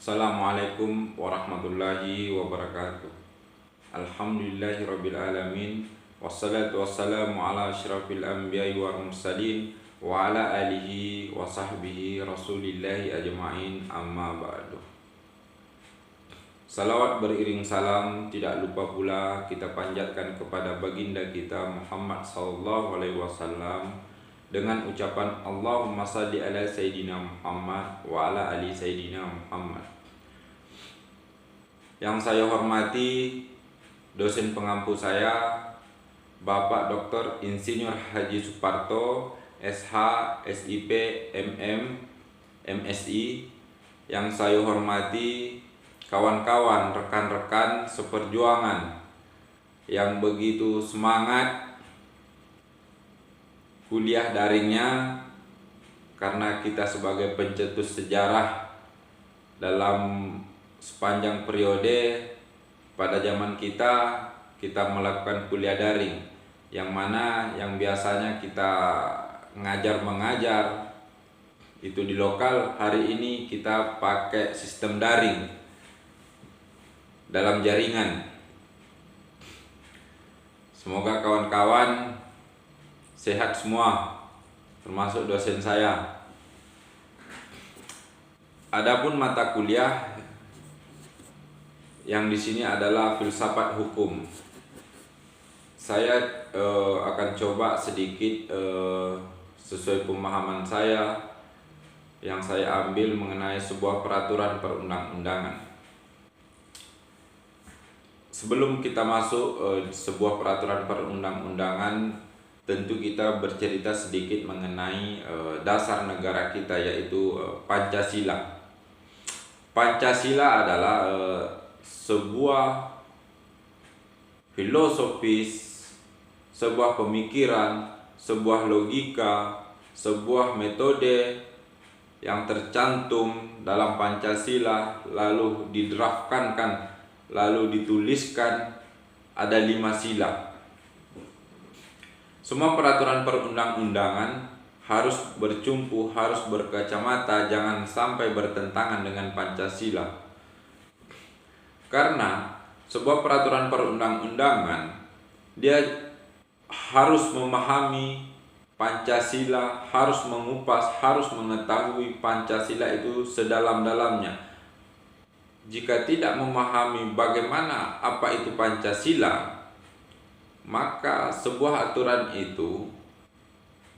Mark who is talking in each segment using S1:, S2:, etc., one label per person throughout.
S1: Assalamualaikum warahmatullahi wabarakatuh. Alhamdulillahirabbil alamin. Wassalatu wassalamu ala asyrafil anbiya'i wal mursalin wa ala alihi wa sahbihi rasulillahi ajma'in, amma ba'du. Salawat beriring salam tidak lupa pula kita panjatkan kepada baginda kita Muhammad sallallahu alaihi wasallam dengan ucapan Allahumma salli ala Sayyidina Muhammad wa ala ali Sayyidina Muhammad. Yang saya hormati dosen pengampu saya, Bapak Dr. Insinyur Haji Suparto, SH, SIP, MM, MSI. Yang saya hormati kawan-kawan, rekan-rekan seperjuangan yang begitu semangat kuliah daringnya, karena kita sebagai pencetus sejarah dalam sepanjang periode pada zaman kita melakukan kuliah daring, yang mana yang biasanya kita mengajar itu di lokal, hari ini kita pakai sistem daring dalam jaringan. Semoga kawan-kawan sehat semua, termasuk dosen saya. Adapun mata kuliah yang di sini adalah filsafat hukum. Saya akan coba sedikit sesuai pemahaman saya yang saya ambil mengenai sebuah peraturan perundang-undangan. Sebelum kita masuk sebuah peraturan perundang-undangan, tentu kita bercerita sedikit mengenai dasar negara kita, yaitu Pancasila. Pancasila adalah sebuah filosofis, sebuah pemikiran, sebuah logika, sebuah metode yang tercantum dalam Pancasila, lalu didraftkan, lalu dituliskan, ada 5 sila. Semua peraturan perundang-undangan harus bercumpu, harus berkacamata, jangan sampai bertentangan dengan Pancasila. Karena sebuah peraturan perundang-undangan dia harus memahami Pancasila, harus mengupas, harus mengetahui Pancasila itu sedalam-dalamnya. Jika tidak memahami bagaimana apa itu Pancasila, maka sebuah aturan itu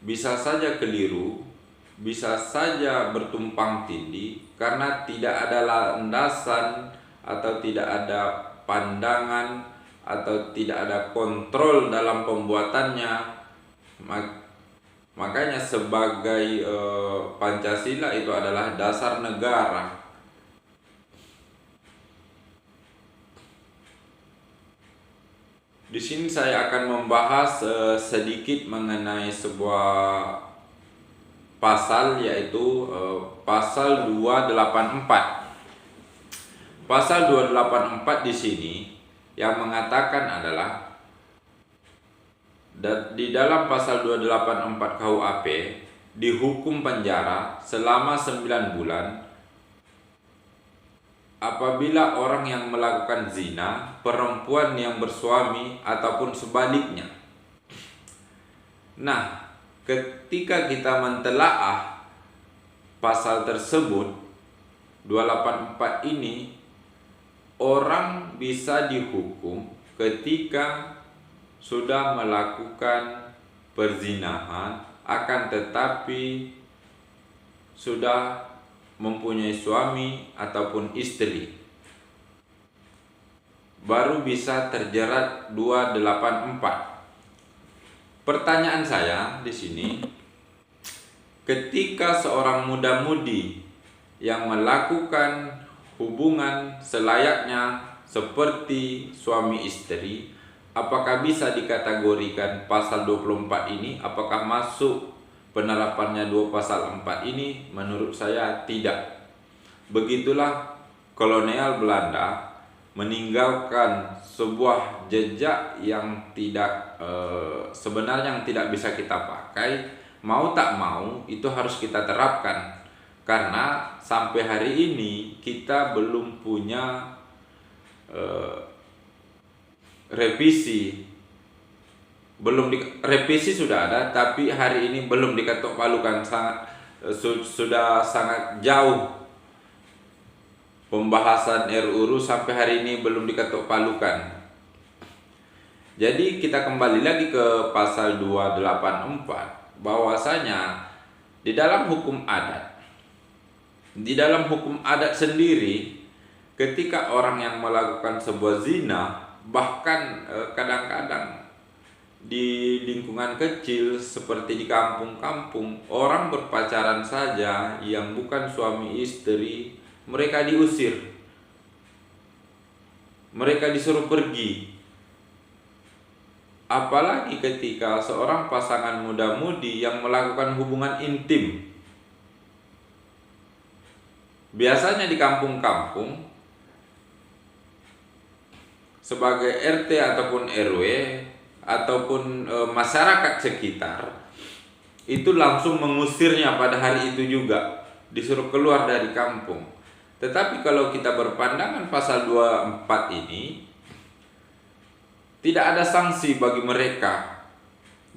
S1: bisa saja keliru, bisa saja bertumpang tindih, karena tidak ada landasan atau tidak ada pandangan atau tidak ada kontrol dalam pembuatannya. Makanya sebagai Pancasila itu adalah dasar negara. Di sini saya akan membahas sedikit mengenai sebuah pasal, yaitu pasal 284. Pasal 284 di sini yang mengatakan adalah di dalam pasal 284 KUHP dihukum penjara selama 9 bulan apabila orang yang melakukan zina, perempuan yang bersuami ataupun sebaliknya. Nah, ketika kita mentelaah pasal tersebut 284 ini, orang bisa dihukum ketika sudah melakukan perzinahan, akan tetapi sudah mempunyai suami ataupun istri, baru bisa terjerat 284. Pertanyaan saya di sini, ketika seorang muda-mudi yang melakukan hubungan selayaknya seperti suami istri, apakah bisa dikategorikan pasal 24 ini? Apakah masuk penerapannya 2 pasal 4 ini? Menurut saya tidak. Begitulah kolonial Belanda meninggalkan sebuah jejak yang tidak sebenarnya yang tidak bisa kita pakai. Mau tak mau itu harus kita terapkan. Karena sampai hari ini kita belum punya revisi. Revisi sudah ada, tapi hari ini belum diketok palukan, sudah sangat jauh pembahasan RUU sampai hari ini belum diketok palukan. Jadi kita kembali lagi ke pasal 284, bahwasanya di dalam hukum adat sendiri, ketika orang yang melakukan sebuah zina, bahkan kadang-kadang di lingkungan kecil seperti di kampung-kampung, orang berpacaran saja yang bukan suami istri, mereka diusir, mereka disuruh pergi. Apalagi ketika seorang pasangan muda-mudi yang melakukan hubungan intim. Biasanya di kampung-kampung, sebagai RT ataupun RW ataupun masyarakat sekitar, itu langsung mengusirnya pada hari itu juga, disuruh keluar dari kampung. Tetapi kalau kita berpandangan pasal 24 ini, tidak ada sanksi bagi mereka.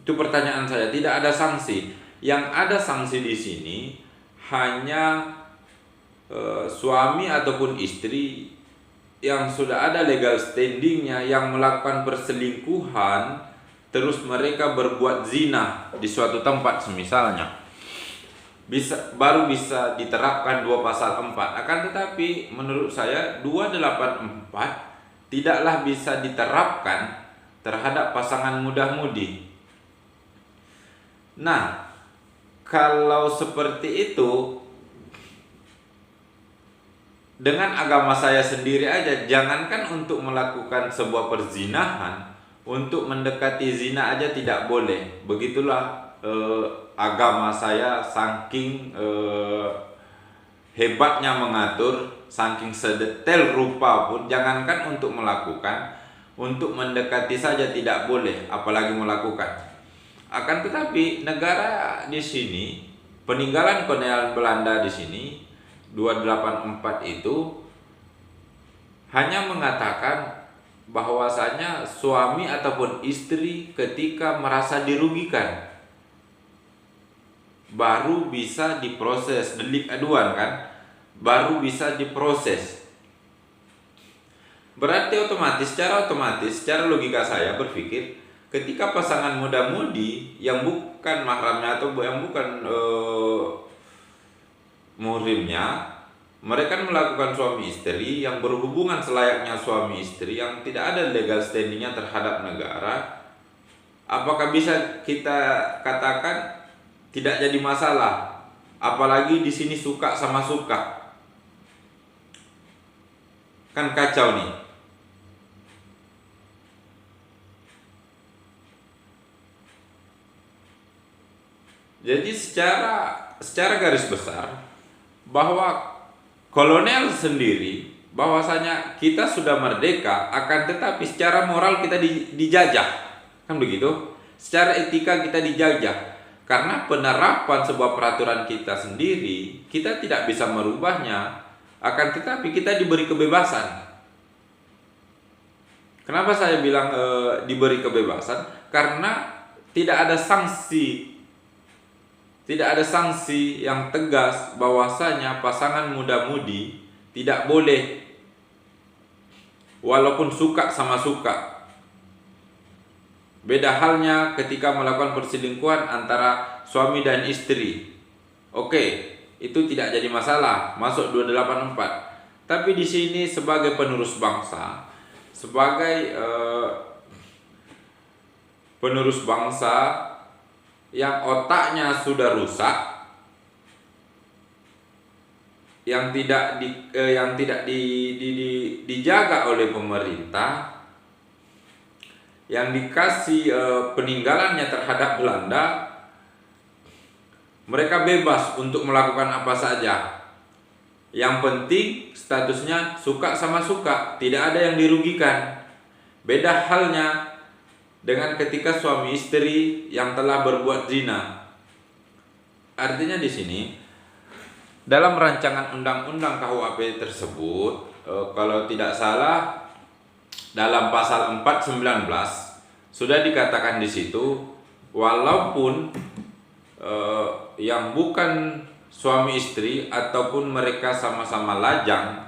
S1: Itu pertanyaan saya, tidak ada sanksi. Yang ada sanksi di sini hanya suami ataupun istri yang sudah ada legal standingnya, yang melakukan perselingkuhan, terus mereka berbuat zina di suatu tempat semisalnya, baru bisa diterapkan 2 pasal 4. Akan tetapi menurut saya 284 tidaklah bisa diterapkan terhadap pasangan muda-mudi. Nah, kalau seperti itu, dengan agama saya sendiri aja, jangankan untuk melakukan sebuah perzinahan, untuk mendekati zina aja tidak boleh. Begitulah agama saya, saking hebatnya mengatur, saking sedetail rupa pun, jangankan untuk melakukan, untuk mendekati saja tidak boleh, apalagi melakukan. Akan tetapi negara di sini, peninggalan kolonial Belanda di sini 284 itu hanya mengatakan bahwasanya suami ataupun istri ketika merasa dirugikan baru bisa diproses, delik aduan kan, baru bisa diproses. Berarti secara otomatis, secara logika saya berpikir, ketika pasangan muda-mudi yang bukan mahramnya atau yang bukan muhrimnya, mereka melakukan suami istri yang berhubungan selayaknya suami istri, yang tidak ada legal standingnya terhadap negara, apakah bisa kita katakan tidak jadi masalah? Apalagi di sini suka sama suka, kan kacau nih. Jadi secara garis besar, bahwa kolonial sendiri, bahwasanya kita sudah merdeka, akan tetapi secara moral kita dijajah, kan begitu? Secara etika kita dijajah, karena penerapan sebuah peraturan kita sendiri, kita tidak bisa merubahnya, akan tetapi kita diberi kebebasan. Kenapa saya bilang diberi kebebasan? Karena tidak ada sanksi. Tidak ada sanksi yang tegas bahwasanya pasangan muda-mudi tidak boleh, walaupun suka sama suka. Beda halnya ketika melakukan perselingkuhan antara suami dan istri. Oke, itu tidak jadi masalah, masuk 284. Tapi di sini sebagai penerus bangsa, sebagai penerus bangsa yang otaknya sudah rusak, yang tidak dijaga oleh pemerintah, yang dikasih peninggalannya terhadap Belanda, mereka bebas untuk melakukan apa saja. Yang penting statusnya suka sama suka, tidak ada yang dirugikan. Beda halnya dengan ketika suami istri yang telah berbuat zina. Artinya di sini dalam rancangan undang-undang KUHP tersebut, kalau tidak salah dalam pasal 419 sudah dikatakan di situ, walaupun yang bukan suami istri ataupun mereka sama-sama lajang,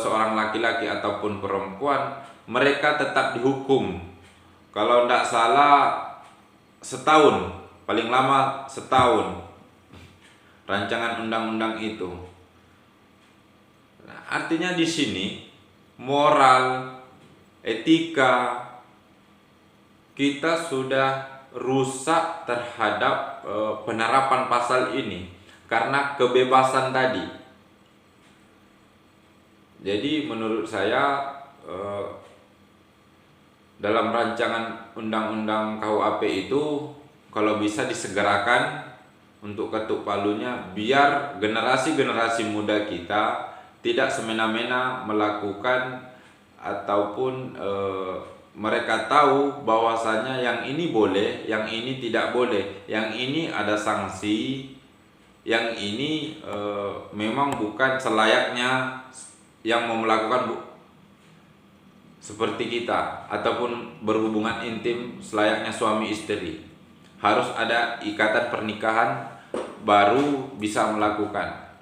S1: seorang laki-laki ataupun perempuan, mereka tetap dihukum. Kalau tidak salah setahun, paling lama setahun rancangan undang-undang itu. Nah, artinya di sini moral, etika kita sudah rusak terhadap penerapan pasal ini karena kebebasan tadi. Jadi menurut saya dalam rancangan undang-undang KUHP itu kalau bisa disegerakan untuk ketuk palunya, biar generasi-generasi muda kita tidak semena-mena melakukan ataupun mereka tahu bahwasanya yang ini boleh, yang ini tidak boleh, yang ini ada sanksi, yang ini memang bukan selayaknya yang mau melakukan seperti kita ataupun berhubungan intim selayaknya suami istri. Harus ada ikatan pernikahan baru bisa melakukan.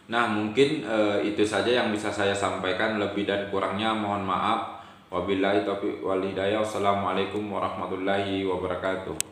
S1: Nah, mungkin itu saja yang bisa saya sampaikan. Lebih dan kurangnya mohon maaf. Wabillahi taufiq wal hidayah. Wassalamualaikum warahmatullahi wabarakatuh.